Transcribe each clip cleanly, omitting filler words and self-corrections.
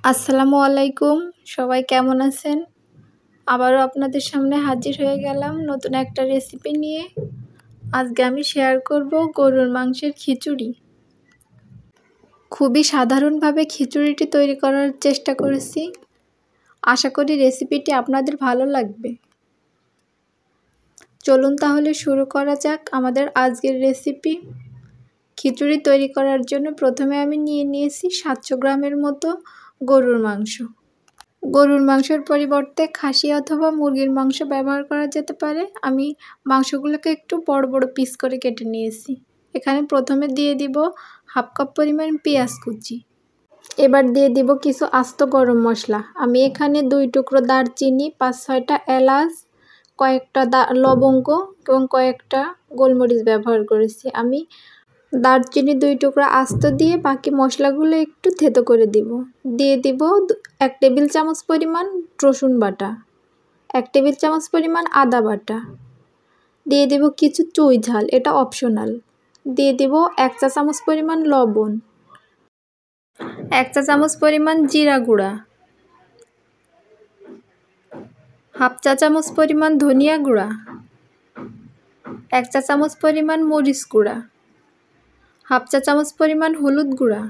আসসালামু আলাইকুম, সবাই কেমন আছেন? আবারও আপনাদের সামনে হাজির হয়ে গেলাম নতুন একটা রেসিপি নিয়ে। আজকে আমি শেয়ার করব গরুর মাংসের খিচুড়ি। খুবই সাধারণভাবে খিচুড়িটি তৈরি করার চেষ্টা করেছি। আশা করি রেসিপিটি আপনাদের ভালো লাগবে। চলুন তাহলে শুরু করা যাক আমাদের আজকের রেসিপি। খিচুড়ি তৈরি করার জন্য প্রথমে আমি নিয়েছি 700 গ্রামের মতো গরুর মাংস। গরুর মাংসের পরিবর্তে খাসি অথবা মুরগির মাংস ব্যবহার করা যেতে পারে। আমি মাংসগুলোকে একটু বড় বড় পিস করে কেটে নিয়েছি। এখানে প্রথমে দিয়ে দিব হাফ কাপ পরিমাণ পেঁয়াজ কুচি। এবার দিয়ে দিব কিছু আস্ত গরম মশলা। আমি এখানে 2 টুকরো দারচিনি, 5-6টা এলাচ, কয়েকটা লবঙ্গ এবং কয়েকটা গোলমরিচ ব্যবহার করেছি। আমি দারচিনি 2 টুকরা আস্ত দিয়ে বাকি মশলাগুলো একটু থেতো করে দিব। দিয়ে দিব 1 টেবিল চামচ পরিমাণ রসুন বাটা, 1 টেবিল চামচ পরিমাণ আদা বাটা, দিয়ে দিব কিছু চুই ঝাল, এটা অপশনাল। দিয়ে দিব 1 চা চামচ পরিমাণ লবণ, 1 চা চামচ পরিমাণ জিরা গুঁড়া, হাফ চা চামচ পরিমাণ ধনিয়া গুঁড়া, 1 চা চামচ পরিমাণ মরিচ গুঁড়া, হাফ চা চামচ পরিমাণ হলুদ গুঁড়া।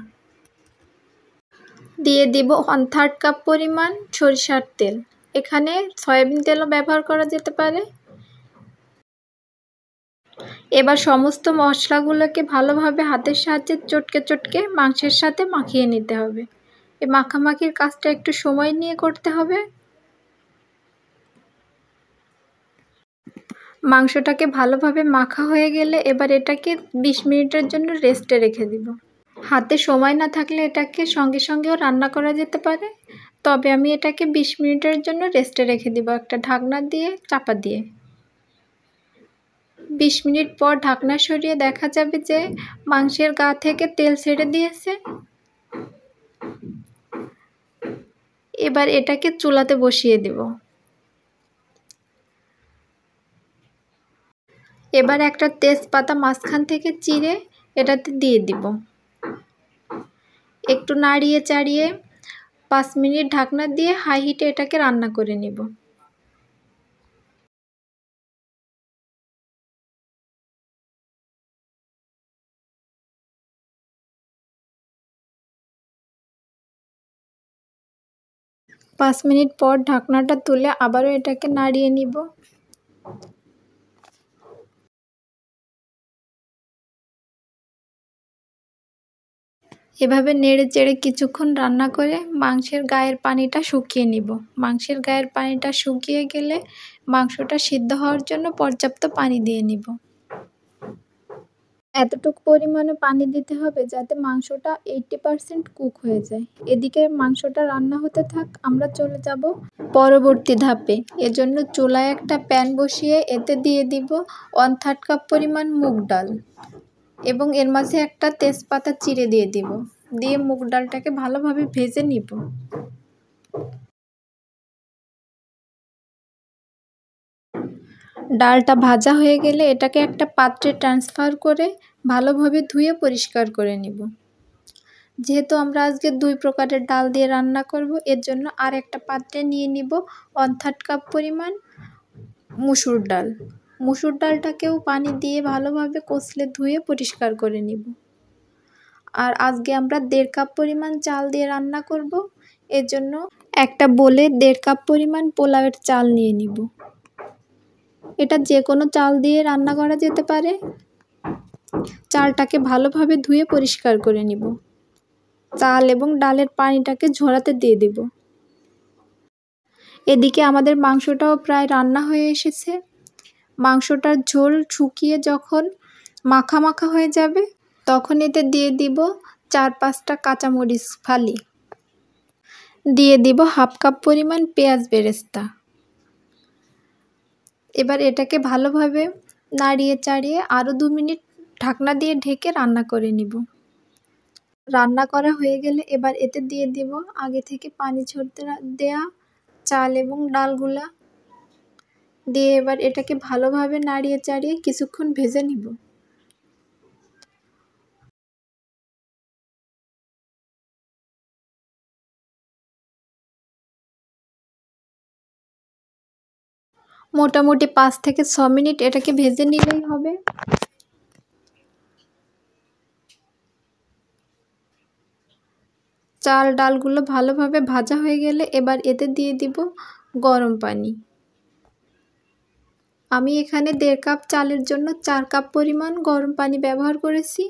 দিয়ে দিব 1/3 কাপ পরিমাণ সরিষার তেল। এখানে সয়াবিন তেলও ব্যবহার করা যেতে পারে। এবার সমস্ত মশলাগুলোকে ভালোভাবে হাতের সাহায্যে চটকে মাংসের সাথে মাখিয়ে নিতে হবে। এই মাখামাখির কাজটা একটু সময় নিয়ে করতে হবে। মাংসটাকে ভালোভাবে মাখা হয়ে গেলে এবার এটাকে 20 মিনিটের জন্য রেস্টে রেখে দিব। হাতে সময় না থাকলে এটাকে সঙ্গে সঙ্গেও রান্না করা যেতে পারে, তবে আমি এটাকে 20 মিনিটের জন্য রেস্টে রেখে দিব একটা ঢাকনা দিয়ে চাপা দিয়ে। 20 মিনিট পর ঢাকনা সরিয়ে দেখা যাবে যে মাংসের গা থেকে তেল ছেড়ে দিয়েছে। এবার এটাকে চুলাতে বসিয়ে দেব। এবার একটা তেজপাতা মাঝখান থেকে চিড়ে এটাতে দিয়ে দিব। একটু নাড়িয়ে চাড়িয়ে 5 মিনিট ঢাকনা দিয়ে হাই হিটে এটাকে রান্না করে নেব। পাঁচ মিনিট পর ঢাকনাটা তুলে আবারও এটাকে নাড়িয়ে নিব। এভাবে নেড়ে চেড়ে কিছুক্ষণ রান্না করে মাংসের গায়ের পানিটা শুকিয়ে নিব। মাংসের গায়ের পানিটা শুকিয়ে গেলে মাংসটা সিদ্ধ হওয়ার জন্য পর্যাপ্ত পানি দিয়ে নিব। এতটুকু পরিমাণে পানি দিতে হবে যাতে মাংসটা 80% কুক হয়ে যায়। এদিকে মাংসটা রান্না হতে থাক, আমরা চলে যাব পরবর্তী ধাপে। এজন্য চুলায় একটা প্যান বসিয়ে এতে দিয়ে দিব 1/3 কাপ পরিমাণ মুগ ডাল এবং এর মাঝে একটা তেজপাতা চিড়ে দিয়ে দিব। দিয়ে মুগ ডালটাকে ভালোভাবে ভেজে নিব। ডালটা ভাজা হয়ে গেলে এটাকে একটা পাত্রে ট্রান্সফার করে ভালোভাবে ধুয়ে পরিষ্কার করে নিব। যেহেতু আমরা আজকে 2 প্রকারের ডাল দিয়ে রান্না করব, এর জন্য আর একটা পাত্রে নিয়ে নিব 1/3 কাপ পরিমাণ মুসুর ডাল। মুসুর ডালটাকেও পানি দিয়ে ভালোভাবে কষলে ধুয়ে পরিষ্কার করে নিব। আর আজকে আমরা 1.5 কাপ পরিমাণ চাল দিয়ে রান্না করব, এর জন্য একটা বোলে 1.5 কাপ পরিমাণ পোলাওয়ের চাল নিয়ে নিব। এটা যে কোনো চাল দিয়ে রান্না করা যেতে পারে। চালটাকে ভালোভাবে ধুয়ে পরিষ্কার করে নিব। চাল এবং ডালের পানিটাকে ঝরাতে দিয়ে দেব। এদিকে আমাদের মাংসটাও প্রায় রান্না হয়ে এসেছে। মাংসটার ঝোল শুকিয়ে যখন মাখা মাখা হয়ে যাবে তখন এতে দিয়ে দিব 4-5টা কাঁচামরিচ ফালি। দিয়ে দিব হাফ কাপ পরিমাণ পেঁয়াজ বেরেস্তা। এবার এটাকে ভালোভাবে নাড়িয়ে চাড়িয়ে আরও 2 মিনিট ঢাকনা দিয়ে ঢেকে রান্না করে নিব। রান্না করা হয়ে গেলে এবার এতে দিয়ে দিব আগে থেকে পানি ঝরতে দেয়া চাল এবং ডালগুলা দিয়ে এবার এটাকে ভালোভাবে নাড়িয়ে চাড়িয়ে কিছুক্ষণ ভেজে নিব। মোটামুটি 5 থেকে 6 মিনিট এটাকে ভেজে নিলেই হবে। চাল ডালগুলো ভালোভাবে ভাজা হয়ে গেলে এবার এতে দিয়ে দিব গরম পানি। আমি এখানে 1.5 কাপ চালের জন্য 4 কাপ পরিমাণ গরম পানি ব্যবহার করেছি।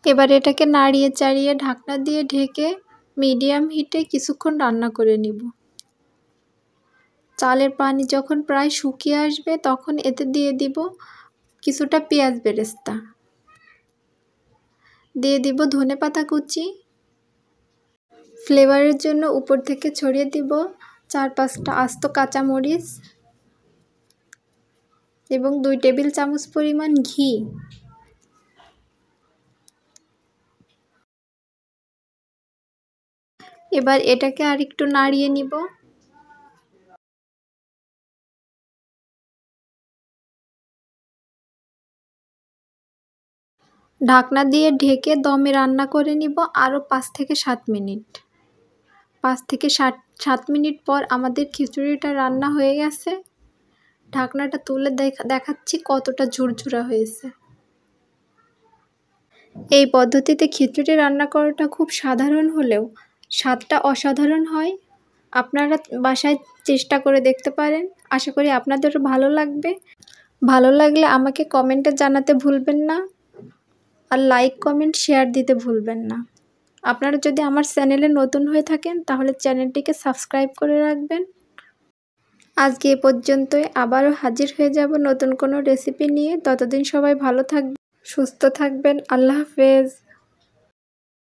এবার এটাকে নাড়িয়ে চাড়িয়ে ঢাকনা দিয়ে ঢেকে মিডিয়াম হিটে কিছুক্ষণ রান্না করে নিব। চালের পানি যখন প্রায় শুকিয়ে আসবে তখন এতে দিয়ে দিব কিছুটা পেঁয়াজ বেরেস্তা, দিয়ে দিব ধনেপাতা কুচি, ফ্লেভারের জন্য উপর থেকে ছড়িয়ে দিব 4-5টা আস্ত কাঁচামরিচ এবং 2 টেবিল চামচ পরিমাণ ঘি। এবার এটাকে আরেকটু নাড়িয়ে নিব। ঢাকনা দিয়ে ঢেকে দমে রান্না করে নিব আরও 5 থেকে 7 মিনিট। 5 থেকে 7 মিনিট পর আমাদের খিচুড়িটা রান্না হয়ে গেছে। ঢাকনাটা তুলে দেখাচ্ছি কতটা ঝুরঝুরা হয়েছে। এই পদ্ধতিতে খিচুড়ি রান্না করাটা খুব সাধারণ হলেও স্বাদটা অসাধারণ হয়। আপনারা বাসায় চেষ্টা করে দেখতে পারেন। আশা করি আপনাদেরও ভালো লাগবে। ভালো লাগলে আমাকে কমেন্টে জানাতে ভুলবেন না, আর লাইক কমেন্ট শেয়ার দিতে ভুলবেন না। আপনারা যদি আমার চ্যানেলে নতুন হয়ে থাকেন তাহলে চ্যানেলটিকে সাবস্ক্রাইব করে রাখবেন। আজকে এ পর্যন্তই, আবারও হাজির হয়ে যাব নতুন কোনো রেসিপি নিয়ে। ততদিন সবাই ভালো থাকবেন, সুস্থ থাকবেন। আল্লাহ হাফেজ।